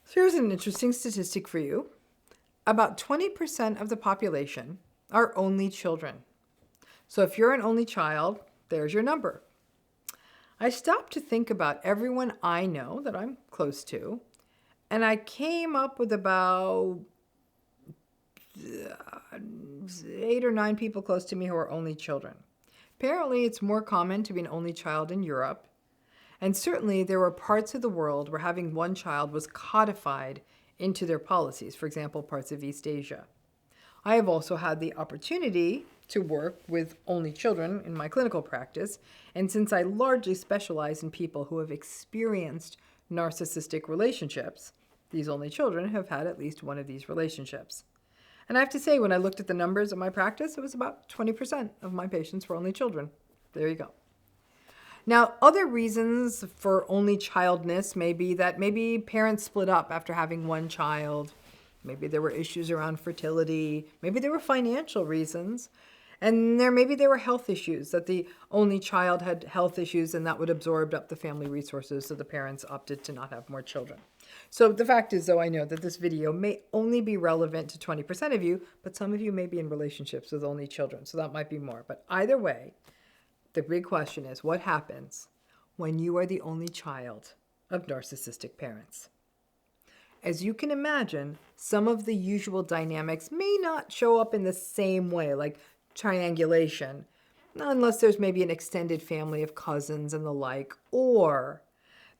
So here's an interesting statistic for you. About 20% of the population are only children. So if you're an only child, there's your number. I stopped to think about everyone I know that I'm close to, and I came up with about 8 or 9 people close to me who are only children. Apparently, it's more common to be an only child in Europe, and certainly there were parts of the world where having one child was codified into their policies, for example, parts of East Asia. I have also had the opportunity to work with only children in my clinical practice, and since I largely specialize in people who have experienced narcissistic relationships, these only children have had at least one of these relationships. And I have to say, when I looked at the numbers of my practice, it was about 20% of my patients were only children. There you go. Now, other reasons for only childness may be that maybe parents split up after having one child. Maybe there were issues around fertility. Maybe there were financial reasons. And maybe there were health issues, that the only child had health issues and that would absorb up the family resources, so the parents opted to not have more children. So the fact is, though, I know that this video may only be relevant to 20% of you, but some of you may be in relationships with only children, so that might be more. But either way, the big question is, what happens when you are the only child of narcissistic parents? As you can imagine, some of the usual dynamics may not show up in the same way, like triangulation, unless there's maybe an extended family of cousins and the like, or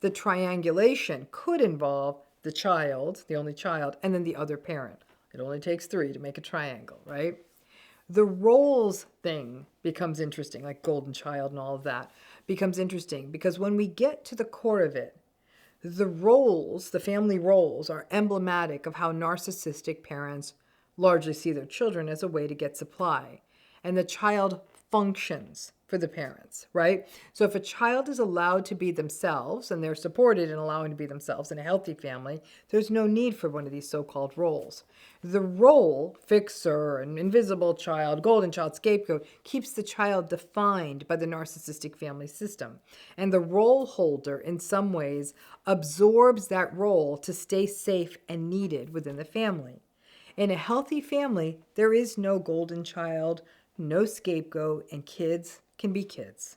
the triangulation could involve the child, the only child, and then the other parent. It only takes 3 to make a triangle, right? The roles thing becomes interesting, like golden child and all of that becomes interesting, because when we get to the core of it, the roles, the family roles, are emblematic of how narcissistic parents largely see their children as a way to get supply. And the child functions for the parents, right? So if a child is allowed to be themselves and they're supported in allowing to be themselves in a healthy family, there's no need for one of these so-called roles. The role, fixer, an invisible child, golden child, scapegoat, keeps the child defined by the narcissistic family system. And the role holder, in some ways, absorbs that role to stay safe and needed within the family. In a healthy family, there is no golden child, no scapegoat, and kids can be kids.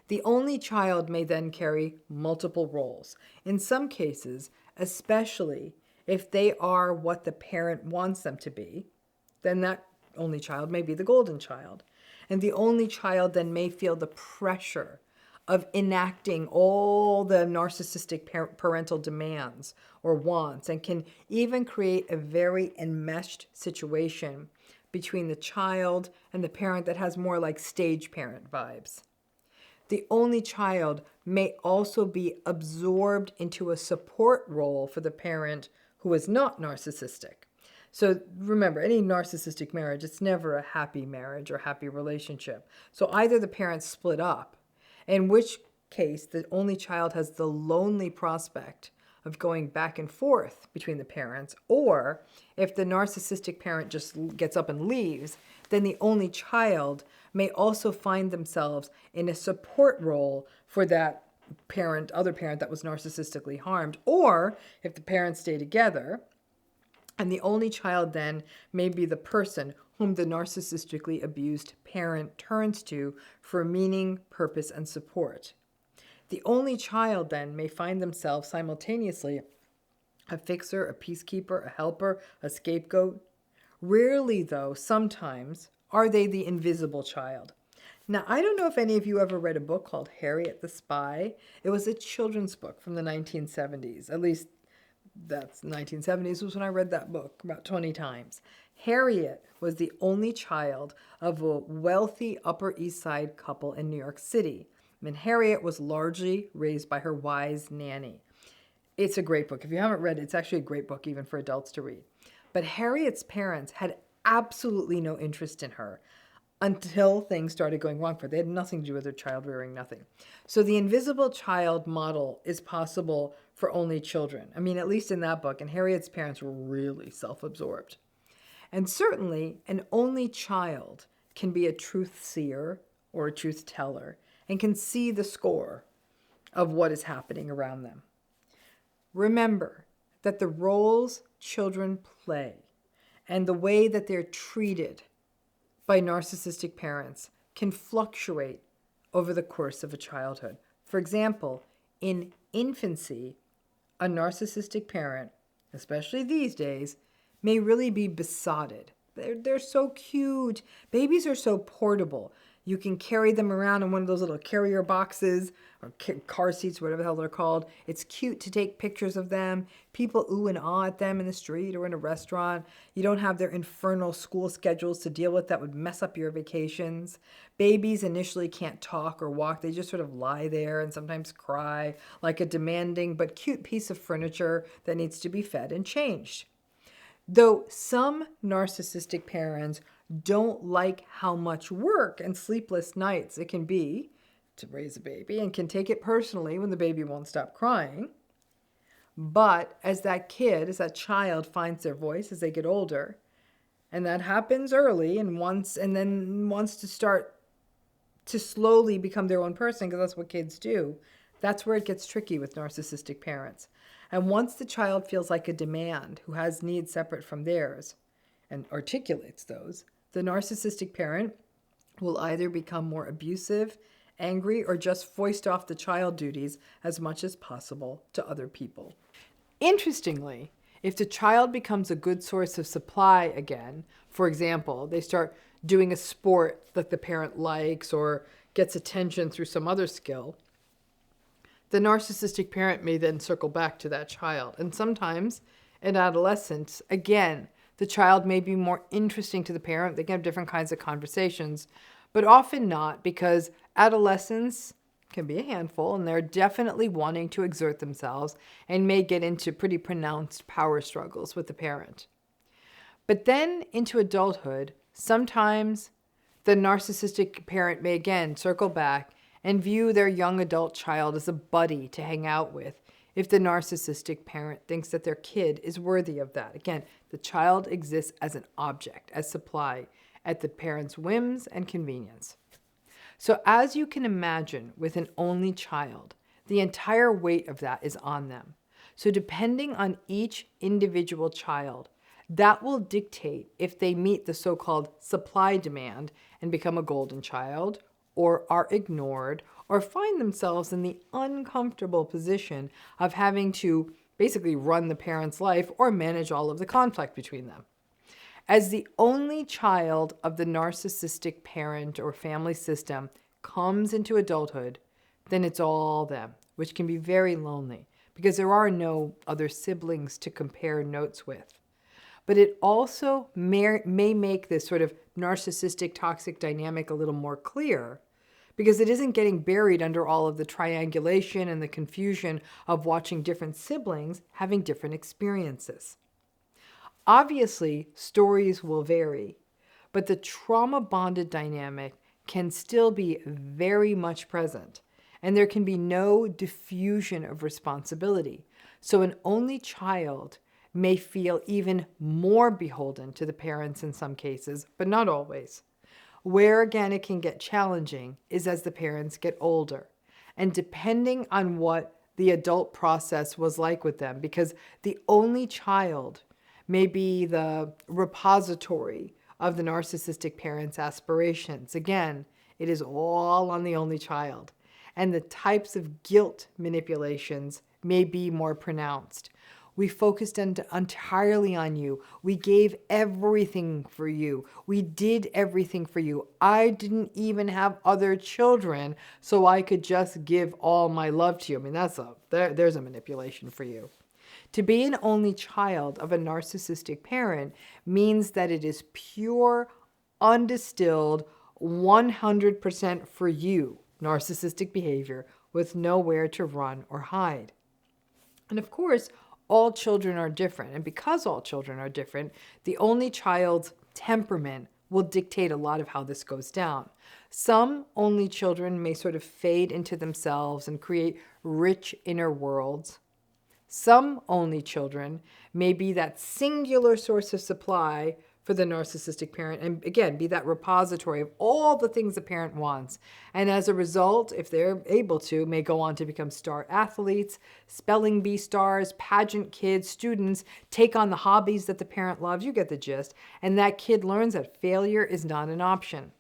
The only child may then carry multiple roles. In some cases, especially if they are what the parent wants them to be, then that only child may be the golden child. And the only child then may feel the pressure of enacting all the narcissistic parental demands or wants, and can even create a very enmeshed situation between the child and the parent that has more like stage parent vibes. The only child may also be absorbed into a support role for the parent who is not narcissistic. So remember, any narcissistic marriage, it's never a happy marriage or happy relationship. So either the parents split up, in which case the only child has the lonely prospect of going back and forth between the parents, or if the narcissistic parent just gets up and leaves, then the only child may also find themselves in a support role for that parent, other parent that was narcissistically harmed. Or if the parents stay together, and the only child then may be the person whom the narcissistically abused parent turns to for meaning, purpose, and support. The only child then may find themselves simultaneously a fixer, a peacekeeper, a helper, a scapegoat. Rarely, though, sometimes, are they the invisible child. Now, I don't know if any of you ever read a book called Harriet the Spy. It was a children's book from the 1970s. At least that's 1970s was when I read that book about 20 times. Harriet was the only child of a wealthy Upper East Side couple in New York City. And Harriet was largely raised by her wise nanny. It's a great book. If you haven't read it, it's actually a great book even for adults to read. But Harriet's parents had absolutely no interest in her until things started going wrong for her. They had nothing to do with her child rearing, nothing. So the invisible child model is possible for only children. I mean, at least in that book. And Harriet's parents were really self-absorbed. And certainly, an only child can be a truth seer or a truth teller and can see the score of what is happening around them. Remember, that the roles children play and the way that they're treated by narcissistic parents can fluctuate over the course of a childhood. For example, in infancy, a narcissistic parent, especially these days, may really be besotted. They're so cute. Babies are so portable. You can carry them around in one of those little carrier boxes or car seats, whatever the hell they're called. It's cute to take pictures of them. People ooh and ah at them in the street or in a restaurant. You don't have their infernal school schedules to deal with that would mess up your vacations. Babies initially can't talk or walk. They just sort of lie there and sometimes cry like a demanding but cute piece of furniture that needs to be fed and changed. Though some narcissistic parents don't like how much work and sleepless nights it can be to raise a baby and can take it personally when the baby won't stop crying. But as that child finds their voice as they get older, and that happens early and then wants to start to slowly become their own person, because that's what kids do, that's where it gets tricky with narcissistic parents. And once the child feels like a demand who has needs separate from theirs and articulates those, the narcissistic parent will either become more abusive, angry, or just foist off the child duties as much as possible to other people. Interestingly, if the child becomes a good source of supply again, for example, they start doing a sport that the parent likes or gets attention through some other skill, the narcissistic parent may then circle back to that child. And sometimes in adolescence, again, the child may be more interesting to the parent. They can have different kinds of conversations, but often not, because adolescents can be a handful and they're definitely wanting to exert themselves and may get into pretty pronounced power struggles with the parent. But then into adulthood, sometimes the narcissistic parent may again circle back and view their young adult child as a buddy to hang out with if the narcissistic parent thinks that their kid is worthy of that. Again, the child exists as an object, as supply, at the parent's whims and convenience. So as you can imagine, with an only child, the entire weight of that is on them. So depending on each individual child, that will dictate if they meet the so-called supply demand and become a golden child, or are ignored, or find themselves in the uncomfortable position of having to basically run the parent's life or manage all of the conflict between them. As the only child of the narcissistic parent or family system comes into adulthood, then it's all them, which can be very lonely because there are no other siblings to compare notes with. But it also may make this sort of narcissistic toxic dynamic a little more clear, because it isn't getting buried under all of the triangulation and the confusion of watching different siblings having different experiences. Obviously, stories will vary, but the trauma-bonded dynamic can still be very much present, and there can be no diffusion of responsibility. So an only child may feel even more beholden to the parents in some cases, but not always. Where again it can get challenging is as the parents get older, and depending on what the adult process was like with them, because the only child may be the repository of the narcissistic parent's aspirations. Again, it is all on the only child, and the types of guilt manipulations may be more pronounced. We focused entirely on you. We gave everything for you. We did everything for you. I didn't even have other children, so I could just give all my love to you. I mean, there's a manipulation for you. To be an only child of a narcissistic parent means that it is pure, undistilled, 100% for you narcissistic behavior with nowhere to run or hide. And of course, all children are different. And because all children are different, the only child's temperament will dictate a lot of how this goes down. Some only children may sort of fade into themselves and create rich inner worlds. Some only children may be that singular source of supply for the narcissistic parent, and again, be that repository of all the things the parent wants. And as a result, if they're able to, may go on to become star athletes, spelling bee stars, pageant kids, students, take on the hobbies that the parent loves. You get the gist. And that kid learns that failure is not an option.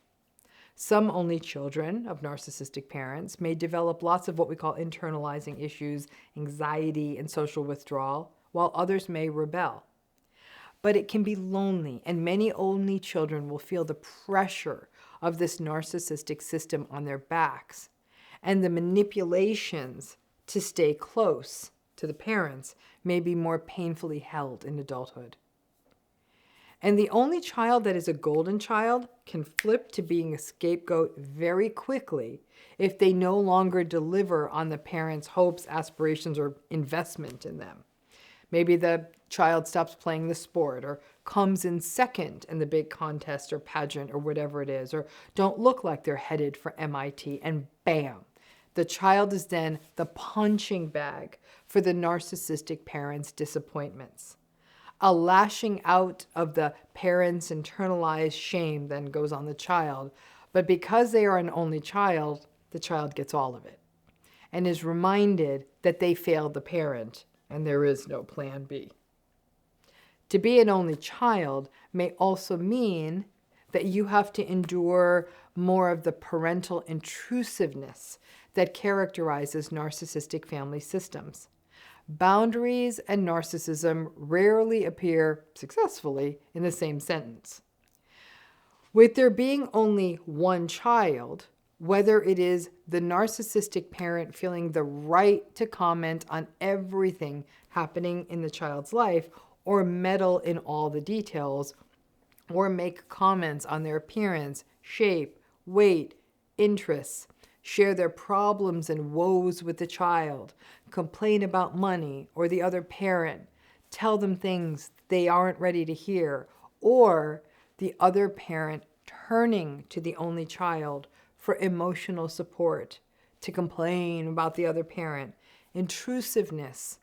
Some only children of narcissistic parents may develop lots of what we call internalizing issues, anxiety, and social withdrawal, while others may rebel. But it can be lonely, and many only children will feel the pressure of this narcissistic system on their backs, and the manipulations to stay close to the parents may be more painfully held in adulthood. And the only child that is a golden child can flip to being a scapegoat very quickly if they no longer deliver on the parents' hopes, aspirations, or investment in them. Maybe the child stops playing the sport or comes in second in the big contest or pageant or whatever it is, or don't look like they're headed for MIT, and bam, the child is then the punching bag for the narcissistic parents' disappointments. A lashing out of the parents' internalized shame then goes on the child, but because they are an only child, the child gets all of it and is reminded that they failed the parent and there is no plan B. To be an only child may also mean that you have to endure more of the parental intrusiveness that characterizes narcissistic family systems. Boundaries and narcissism rarely appear successfully in the same sentence. With there being only one child, whether it is the narcissistic parent feeling the right to comment on everything happening in the child's life, or meddle in all the details, or make comments on their appearance, shape, weight, interests, share their problems and woes with the child, complain about money or the other parent, tell them things they aren't ready to hear, or the other parent turning to the only child for emotional support, to complain about the other parent. Intrusiveness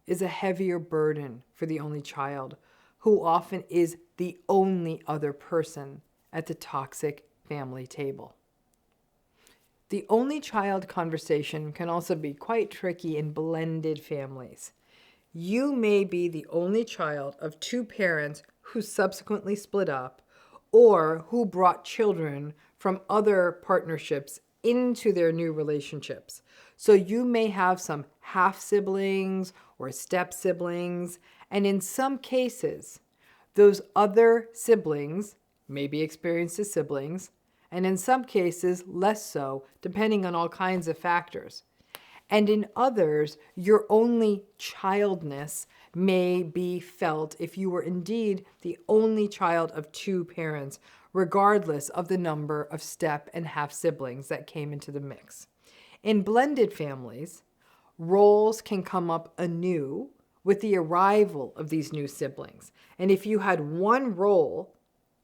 is a heavier burden for the only child, who often is the only other person at the toxic family table. The only child conversation can also be quite tricky in blended families. You may be the only child of two parents who subsequently split up, or who brought children from other partnerships into their new relationships. So you may have some half-siblings or step-siblings, and in some cases, those other siblings may be experienced as siblings, and in some cases less so, depending on all kinds of factors. And in others, your only childness may be felt if you were indeed the only child of two parents, regardless of the number of step and half siblings that came into the mix. In blended families, roles can come up anew with the arrival of these new siblings. And if you had one role,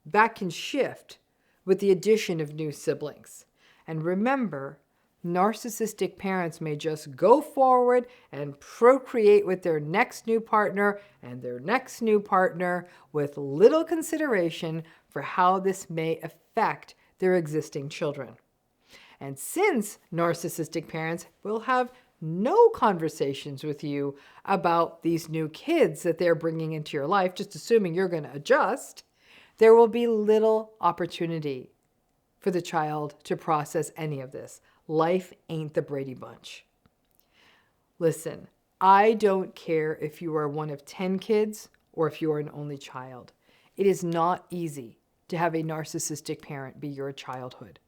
that can shift with the addition of new siblings. And remember, narcissistic parents may just go forward and procreate with their next new partner and their next new partner with little consideration for how this may affect their existing children. And since narcissistic parents will have no conversations with you about these new kids that they're bringing into your life, just assuming you're going to adjust, there will be little opportunity for the child to process any of this. Life ain't the Brady Bunch. Listen, I don't care if you are one of 10 kids or if you are an only child. It is not easy to have a narcissistic parent be your childhood.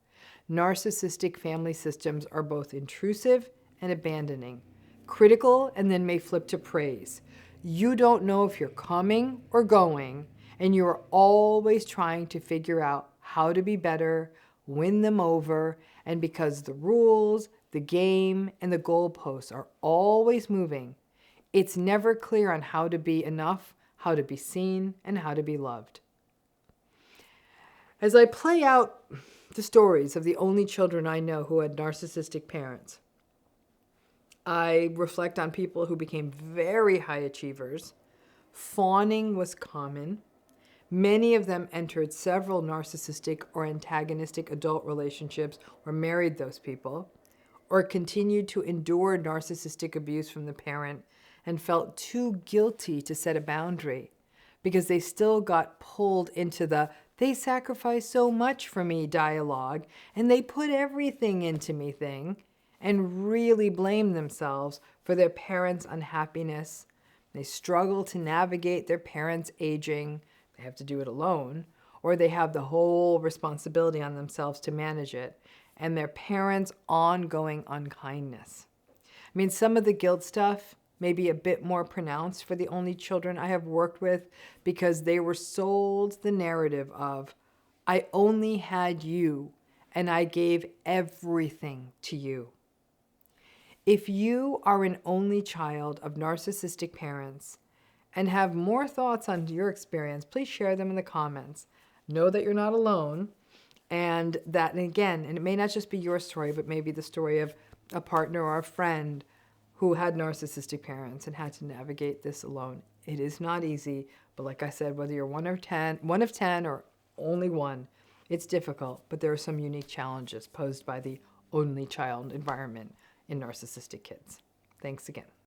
Narcissistic family systems are both intrusive and abandoning, critical and then may flip to praise. You don't know if you're coming or going, and you are always trying to figure out how to be better, win them over, and because the rules, the game, and the goalposts are always moving, it's never clear on how to be enough, how to be seen, and how to be loved. As I play out the stories of the only children I know who had narcissistic parents, I reflect on people who became very high achievers. Fawning was common. Many of them entered several narcissistic or antagonistic adult relationships or married those people, or continued to endure narcissistic abuse from the parent and felt too guilty to set a boundary because they still got pulled into the "they sacrificed so much for me" dialogue and they put everything into me thing, and really blame themselves for their parents' unhappiness. They struggle to navigate their parents' aging. They have to do it alone, or they have the whole responsibility on themselves to manage it, and their parents' ongoing unkindness. I mean, some of the guilt stuff may be a bit more pronounced for the only children I have worked with because they were sold the narrative of, "I only had you and I gave everything to you." If you are an only child of narcissistic parents and have more thoughts on your experience, please share them in the comments. Know that you're not alone, and that, and again, and it may not just be your story, but maybe the story of a partner or a friend who had narcissistic parents and had to navigate this alone. It is not easy, but like I said, whether you're one of 10 or only one, it's difficult, but there are some unique challenges posed by the only child environment in narcissistic kids. Thanks again.